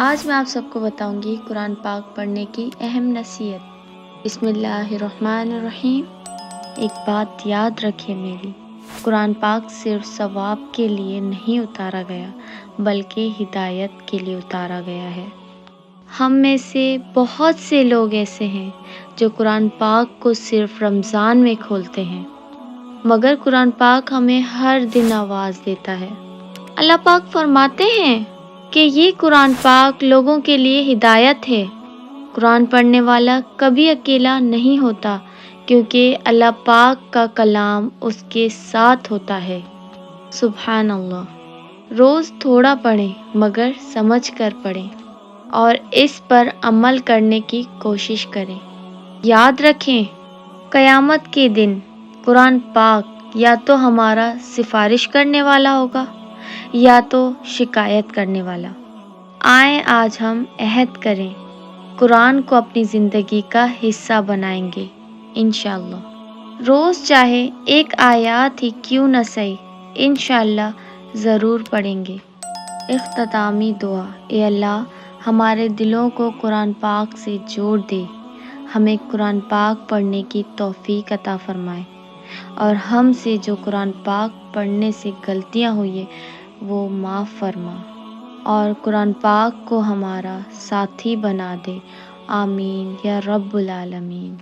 آج میں آپ سب کو بتاؤں گی قرآن پاک پڑھنے کی اہم نصیحت۔ بسم اللہ الرحمن الرحیم۔ ایک بات یاد رکھے میری، قرآن پاک صرف ثواب کے لیے نہیں اتارا گیا بلکہ ہدایت کے لیے اتارا گیا ہے۔ ہم میں سے بہت سے لوگ ایسے ہیں جو قرآن پاک کو صرف رمضان میں کھولتے ہیں، مگر قرآن پاک ہمیں ہر دن آواز دیتا ہے۔ اللہ پاک فرماتے ہیں کہ یہ قرآن پاک لوگوں کے لیے ہدایت ہے۔ قرآن پڑھنے والا کبھی اکیلا نہیں ہوتا، کیونکہ اللہ پاک کا کلام اس کے ساتھ ہوتا ہے۔ سبحان اللہ۔ روز تھوڑا پڑھیں مگر سمجھ کر پڑھیں اور اس پر عمل کرنے کی کوشش کریں۔ یاد رکھیں، قیامت کے دن قرآن پاک یا تو ہمارا سفارش کرنے والا ہوگا یا تو شکایت کرنے والا۔ آئیں آج ہم عہد کریں، قرآن کو اپنی زندگی کا حصہ بنائیں گے انشاءاللہ۔ روز چاہے ایک آیات ہی کیوں نہ صحیح، انشاءاللہ ضرور پڑھیں گے۔ اختتامی دعا۔ اے اللہ، ہمارے دلوں کو قرآن پاک سے جوڑ دے، ہمیں قرآن پاک پڑھنے کی توفیق عطا فرمائے، اور ہم سے جو قرآن پاک پڑھنے سے غلطیاں ہوئی ہیں وہ معاف فرما، اور قرآن پاک کو ہمارا ساتھی بنا دے۔ آمین یا رب العالمین۔